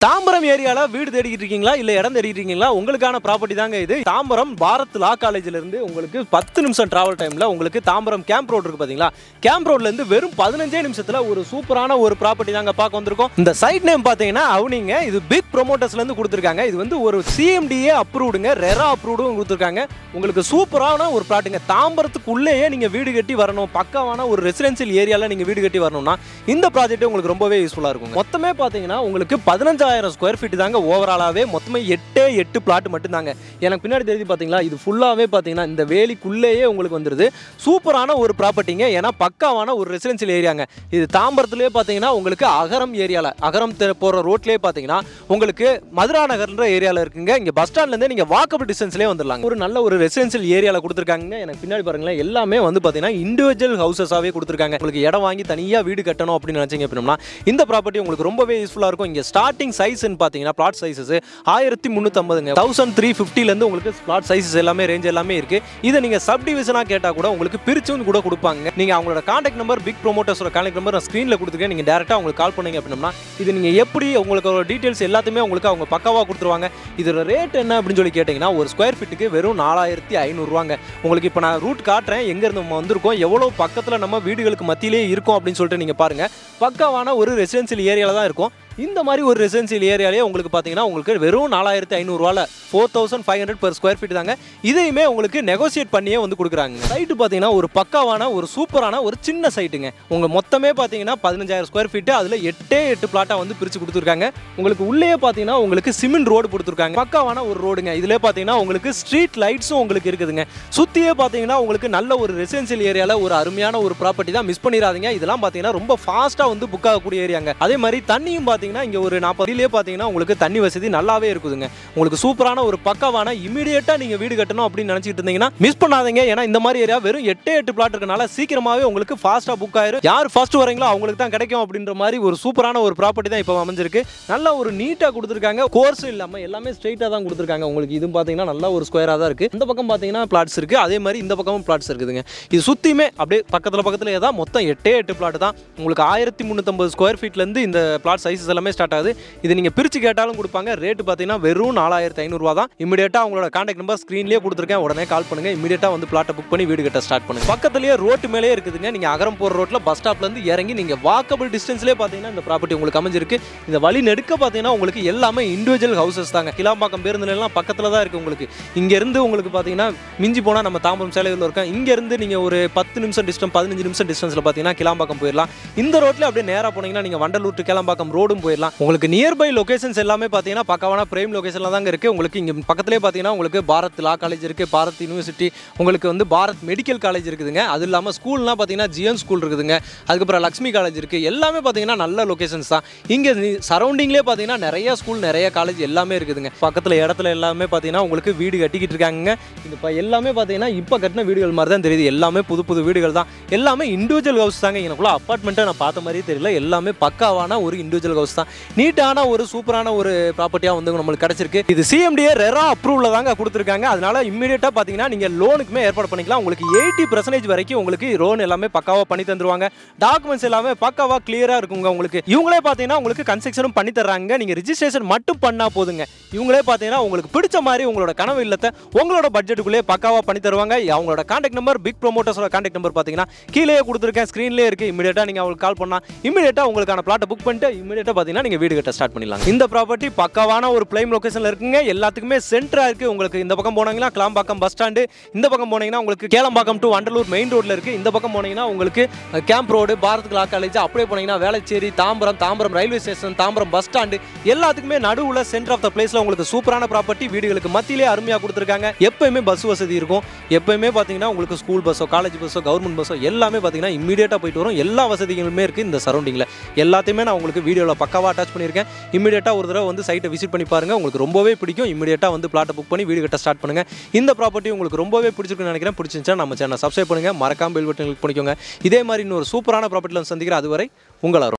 தாம்பரம் ஏரியால வீடு தேடிட்டு இருக்கீங்களா இல்ல இடம் தேடிட்டு இருக்கீங்களா உங்களுக்கான ப்ராப்பர்ட்டி தாங்க இது. தாம்பரம் பாரத் லா காலேஜ்ல இருந்து உங்களுக்கு 10 நிமிஷம் டிராவல் டைம்ல உங்களுக்கு தாம்பரம் கேம்ப் ரோட் இருக்கு பாத்தீங்களா, கேம்ப் ரோட்ல இருந்து வெறும் 15 நிமிஷத்துல ஒரு சூப்பரான ஒரு ப்ராப்பர்ட்டி தாங்க பார்க்க வந்திருக்கோம். இந்த சைட் நேம் பாத்தீங்கன்னா அவனிங்க, இது பிக் ப்ரோமோட்டர்ஸ்ல இருந்து கொடுத்திருக்காங்க. இது வந்து ஒரு CMDA அப்ரூவ்டுங்க, ரெரா அப்ரூவ்டும் கொடுத்திருக்காங்க. உங்களுக்கு சூப்பரான ஒரு பிளாட்டுங்க. தாம்பரத்துக்குள்ளேயே நீங்க வீடு கட்டி வரணும், பக்காவான ஒரு ரெசிடென்சியல் ஏரியால நீங்க வீடு கட்டி வரணும்னா இந்த ப்ராஜெக்ட் உங்களுக்கு ரொம்பவே யூஸ்ஃபுல்லா இருக்கும். மொத்தமே பாத்தீங்கன்னா உங்களுக்கு 15,000 ஸ்கொயர் ஃபீட் தாங்க ஓவராலாவே. மொத்தமே 8 பிளாட் மட்டும் தாங்க. எனக்கு பின்னாடி தெரியுது பாத்தீங்களா, இது ஃபுல்லாவே பாத்தீங்கன்னா இந்த வேலிக்குள்ளேயே உங்களுக்கு வந்துருது. சூப்பரான ஒரு ப்ராப்பர்ட்டிங்க. ஏன்னா பக்காவான ஒரு ரெசிடென்சியல் ஏரியாங்க. இது தாம்பரத்திலே பாத்தீங்கன்னா உங்களுக்கு அகரம் ஏரியால, அகரம் போற ரோட்லயே பாத்தீங்கன்னா உங்களுக்கு மதுரா நகர்ன்ற ஏரியால இருக்குங்க. இங்க பஸ் ஸ்டாண்ட்ல இருந்து நீங்க வாக்கபிள் டிஸ்டன்ஸ்லயே வந்துடலாம். ஒரு நல்ல ஒரு ரெசிடென்சியல் ஏரியால கொடுத்துருக்காங்க. எனக்கு பின்னாடி பாருங்களேன், எல்லாமே வந்து பாத்தீங்கன்னா இண்டிவிஜுவல் ஹவுசஸாவே கொடுத்துருக்காங்க. உங்களுக்கு இடம் வாங்கி தனியா வீடு கட்டணும் அப்படின்னு நினைச்சீங்க அப்படின்னா இந்த ப்ராப்பர்ட்டி உங்களுக்கு ரொம்பவே யூஸ்ஃபுல்லா இருக்கும். இங்க ஸ்டார்டிங் சைஸ்ன்னு பாத்தீங்கன்னா பிளாட் சைஸஸ் 1350ங்க, 1350ல இருந்து உங்களுக்கு பிளாட் சைஸஸ் எல்லாமே ரேஞ்ச் எல்லாமே இருக்கு. இதை நீங்க சப் டிவிஷனா கேட்டா கூட உங்களுக்கு பிரிச்சும் கூட கொடுப்பாங்க. நீங்க அவங்களோட கான்டாக்ட் நம்பர், பிக் ப்ரோமோட்டர்ஸோட கான்டாக்ட் நம்பர் நான் ஸ்கிரீன்ல கொடுத்துருக்கேன். நீங்க டைரக்டா உங்களுக்கு கால் பண்ணீங்க அப்படின்னா இது நீங்க எப்படி உங்களுக்கு டீடைல்ஸ் எல்லாத்தையுமே உங்களுக்கு அவங்க பக்காவா கொடுத்துருவாங்க. இதோட ரேட் என்ன அப்படின்னு சொல்லி கேட்டீங்கன்னா ஒரு ஸ்கொயர் ஃபீட்டுக்கு வெறும் 4500 ரூபாங்க. உங்களுக்கு இப்போ நான் ரூட் காட்டுறேன், எங்க இருந்து நம்ம வந்திருக்கோம், எவ்வளவு பக்கத்துல நம்ம வீடுகளுக்கு மத்தியிலே இருக்கும் அப்படின்னு சொல்லிட்டு நீங்க பாருங்க. பக்காவான ஒரு ரெசிடென்சியல் ஏரியால தான் இருக்கும். இந்த மாதிரி ஒரு ரெசிடென்சியல் ஏரியாலே உங்களுக்கு பார்த்தீங்கன்னா உங்களுக்கு வெறும் 4500 ரூபால 4500 பெர் ஸ்கொயர் ஃபீட் தாங்க. இதையுமே உங்களுக்கு நெகோசியேட் பண்ணியே வந்து கொடுக்குறாங்க. சைட்டு பார்த்தீங்கன்னா ஒரு பக்காவான ஒரு சூப்பரான ஒரு சின்ன சைட்டுங்க. உங்க மொத்தமே பார்த்தீங்கன்னா 15,000 ஸ்கொயர் ஃபீட், அதில் 8 பிளாட்டாக வந்து பிரித்து கொடுத்துருக்காங்க. உங்களுக்கு உள்ளே பார்த்தீங்கன்னா உங்களுக்கு சிமெண்ட் ரோடு கொடுத்துருக்காங்க. பக்காவான ஒரு ரோடுங்க. இதிலே பார்த்தீங்கன்னா உங்களுக்கு ஸ்ட்ரீட் லைட்ஸும் உங்களுக்கு இருக்குதுங்க. சுற்றியே பார்த்தீங்கன்னா உங்களுக்கு நல்ல ஒரு ரெசிடென்சியல் ஏரியாவில் ஒரு அருமையான ஒரு ப்ராப்பர்ட்டி தான். மிஸ் பண்ணிடாதீங்க. இதெல்லாம் பார்த்தீங்கன்னா ரொம்ப ஃபாஸ்ட்டாக வந்து புக் ஆகக்கூடிய ஏரியாங்க. அதே மாதிரி தண்ணியும் இங்க ஒரு 40 பாத்தீங்கன்னா உங்களுக்கு தண்ணி வசதி நல்லாவே இருக்குதுங்க. உங்களுக்கு சூப்பரான ஒரு பக்காவான இமிடியேட்டா நீங்க வீடு கட்டணும் அப்படின்னு நினைச்சிட்டு இருந்தீங்கன்னா மிஸ் பண்ணாதீங்க. ஏன்னா இந்த மாதிரி ஏரியா வெறும் 8 பிளாட் இருக்கனால சீக்கிரமாவே உங்களுக்கு ஃபாஸ்டா புக் ஆயிரும். யார் ஃபர்ஸ்ட் வரீங்களோ அவங்களுக்கு தான் கிடைக்கும் அப்படின்ற மாதிரி ஒரு சூப்பரான ஒரு ப்ராப்பர்ட்டி தான் இப்போ அமைஞ்சிருக்கு. நல்ல ஒரு நீட்டா கொடுத்துருக்காங்க. கோர்ஸ் இல்லாம எல்லாமே ஸ்ட்ரைட்டா தான் கொடுத்துருக்காங்க. உங்களுக்கு இது பாத்தீங்கன்னா நல்ல ஒரு ஸ்கொயரா தான் இருக்கு. இந்த பக்கம் பாத்தீங்கன்னா பிளாட்ஸ் இருக்கு, அதே மாதிரி இந்த பக்கமும் பிளாட்ஸ் இருக்குதுங்க. இது சுத்தியுமே அப்படியே பக்கத்துல ஏதாவது மொத்தம் 8 பிளாட் தான். உங்களுக்கு 1350 ஸ்கொயர் ஃபீட்ல இருந்து இந்த பிளாட் சைஸஸ் எல்லாமே ஸ்டார்ட் ஆகுது. இது நீங்க பிரிச்சு கேட்டாலும் கொடுப்பாங்க. ரேட் பாத்தீங்கன்னா வெறும் 4500 ரூபாய் தான். இமிடியேட்டா உங்களோட கான்டாக்ட் நம்பர் ஸ்கிரீன்லயே கொடுத்துருக்கேன், உடனே கால் பண்ணுங்க. இமிடியேட்டா வந்து பிளாட்டை புக் பண்ணி வீடு கட்ட ஸ்டார்ட் பண்ணுங்க. பக்கத்துலயே ரோட்டு மேலே இருக்குதுங்க. நீங்க அகரம் போற ரோட்ல பஸ் ஸ்டாப்ல இருந்து இறங்கி நீங்க வாக்கபிள் டிஸ்டன்ஸ்லயே பாத்தீங்கன்னா இந்த ப்ராப்பர்ட்டி உங்களுக்கு அமைஞ்சிருக்கு. இந்த வழி நெடுக்க பாத்தீங்கன்னா உங்களுக்கு எல்லாமே இண்டிவிஜுவல் ஹவுசஸ் தாங்க. கிளாம்பாக்கம் பேருந்து நிலையம் பக்கத்துல தான் இருக்கு. உங்களுக்கு இங்க இருந்து உங்களுக்கு பாத்தீங்கன்னா மிஞ்சி போனா நம்ம தாம்பரம் சேலையூர்ல இருக்கோம். இங்க இருந்து நீங்க ஒரு 10 நிமிஷம் டிஸ்டன்ஸ், 15 நிமிஷம் டிஸ்டன்ஸ்ல பாத்தீங்கன்னா கிளாம்பாக்கம் போயிடலாம். இந்த ரோட்ல அப்படியே நேரா போனீங்கன்னா நீங்க வண்டலூர் டு கிளாம்பாக்கம் ரோடும் போயிடலாம். உங்களுக்கு நியர்பை லொகேஷன்ஸ் எல்லாமே பார்த்தீங்கன்னா பக்காவான பிரைம் லொகேஷன்ல தாங்க இருக்கு. உங்களுக்கு இங்க பக்கத்துலேயே பார்த்தீங்கன்னா உங்களுக்கு பாரத் லா காலேஜ் இருக்கு, பாரத் யூனிவர்சிட்டி, உங்களுக்கு வந்து பாரத் மெடிக்கல் காலேஜ் இருக்குதுங்க. அது இல்லாமல் ஸ்கூல்லாம் பார்த்தீங்கன்னா ஜிஎன் ஸ்கூல் இருக்குதுங்க. அதுக்கப்புறம் லக்ஷ்மி காலேஜ் இருக்கு. எல்லாமே பார்த்தீங்கன்னா நல்ல லொகேஷன்ஸ் தான். இங்கே சரௌண்டிங்லேயே பார்த்தீங்கன்னா நிறைய ஸ்கூல், நிறைய காலேஜ் எல்லாமே இருக்குதுங்க. பக்கத்தில் இடத்துல எல்லாமே பார்த்தீங்கன்னா உங்களுக்கு வீடு கட்டிக்கிட்டு இருக்காங்க. இது எல்லாமே பார்த்தீங்கன்னா இப்போ கட்டின வீடுகள் மாதிரி தான் தெரியுது. எல்லாமே புது வீடுகள் தான். எல்லாமே இண்டிவிஜுவல் ஹவுஸ் தாங்க. எனக்குள்ள அப்பார்ட்மெண்ட்டை நான் பார்த்த மாதிரியே தெரியல. எல்லாமே பக்காவான ஒரு இண்டிவிஜுவல் ஹவுஸ் தான். நீட்டான ஒரு சூப்பரான ஒரு ப்ராப்பர்ட்டியா வந்து நம்மளுக்கு கிடைச்சிருக்கு. இது CMDA ரெரா அப்ரூவ்ல தாங்க கொடுத்துருக்காங்க. அதனால இமிடியேட்டா பாத்தீங்கன்னா நீங்க லோனுக்குமே ஏற்பாடு பண்ணிக்கலாம். உங்களுக்கு 80% வரைக்கும் உங்களுக்கு லோன் எல்லாமே பக்காவா பண்ணி தந்துருவாங்க. டாக்குமெண்ட்ஸ் எல்லாமே பக்காவா கிளியரா இருக்குங்க. உங்களுக்கு இவங்களே பாத்தீங்கன்னா உங்களுக்கு கன்ஸ்ட்ரக்ஷனும் பண்ணி தர்றாங்க. நீங்க ரிஜிஸ்ட்ரேஷன் மட்டும் பண்ணா போதுங்க. இவங்களே பாத்தீங்கன்னா உங்களுக்கு பிடிச்ச மாதிரி உங்களோட கனவு இல்லத்தை உங்களோட பட்ஜெட்டுக்குள்ளே பக்காவா பண்ணி தருவாங்க. அவங்களோட கான்டாக்ட் நம்பர், பிக் ப்ரோமோட்டர்ஸோட கான்டாக்ட் நம்பர் பாத்தீங்கன்னா கீழே கொடுத்துருக்கேன், ஸ்கிரீன்லேயே இருக்கு. இமிடியேட்டா நீங்க அவங்களுக்கு கால் பண்ணா இமிடியேட்டா உங்களுக்கான பிளாட்டை புக் பண்ணிட்டு இமிடியேட்டா பாத்தீங்கன்னா நீங்க வீடு கட்ட ஸ்டார்ட் பண்ணிடலாம். இந்த ப்ராப்பர்ட்டி பக்காவான ஒரு பிரைம் லொகேஷன்ல இருக்குங்க. எல்லாத்துக்குமே சென்டரா இருக்கு. உங்களுக்கு இந்த பக்கம் போனீங்கன்னா கிளாம்பாக்கம் பஸ் ஸ்டாண்டு, இந்த பக்கம் போனீங்கன்னா உங்களுக்கு கேளம்பாக்கம் டு வண்டலூர் மெயின் ரோட்ல இருக்கு. இந்த பக்கம் போனீங்கன்னா உங்களுக்கு கேம்ப் ரோடு, பாரத் லா காலேஜ், அப்படியே போனீங்கன்னா Velachery, Tambaram railway station, Tambaram bus stand, எல்லாத்துக்குமே நடுவுல சென்டர் ஆஃப் த பிளேஸ்ல உங்களுக்கு சூப்பரான ப்ராப்பர்ட்டி வீடுகளுக்கு மத்தியிலே அருமையா கொடுத்துருக்காங்க. எப்பயுமே பஸ் வசதி இருக்கும். எப்பயுமே பாத்தீங்கன்னா உங்களுக்கு ஸ்கூல் பஸ்ஸோ, காலேஜ் பஸ்ஸோ, கவர்மெண்ட் பஸ்ஸோ எல்லாமே பாத்தீங்கன்னா இமிடியேட்டா போயிட்டு வரும். எல்லா வசதிகளுமே இருக்கு இந்த சரௌண்டிங்ல. எல்லாத்தையுமே நான் உங்களுக்கு வீடியோல பக்காவா அட்டாச் பண்ணியிருக்கேன். இமிடியேட்டா ஒரு தடவை வந்து சைட்டை விசிட் பண்ணி பாருங்க. உங்களுக்கு ரொம்பவே பிடிக்கும். இமிடியேட்டா வந்து பிளாட்டை புக் பண்ணி வீடு கட்ட ஸ்டார்ட் பண்ணுங்க. இந்த ப்ராப்பர்ட்டி உங்களுக்கு ரொம்பவே பிடிச்சிருக்குன்னு நினைக்கிறேன். பிடிச்சிருந்துச்சா நம்ம சேனலை சப்ஸ்கிரைப் பண்ணுங்க, மறக்காம பெல் பட்டன் கிளிக் பண்ணிக்கோங்க. இதே மாதிரி இன்னொரு சூப்பரான ப்ராப்பர்ட்டில சந்திக்கிறேன். அதுவரை உங்கள்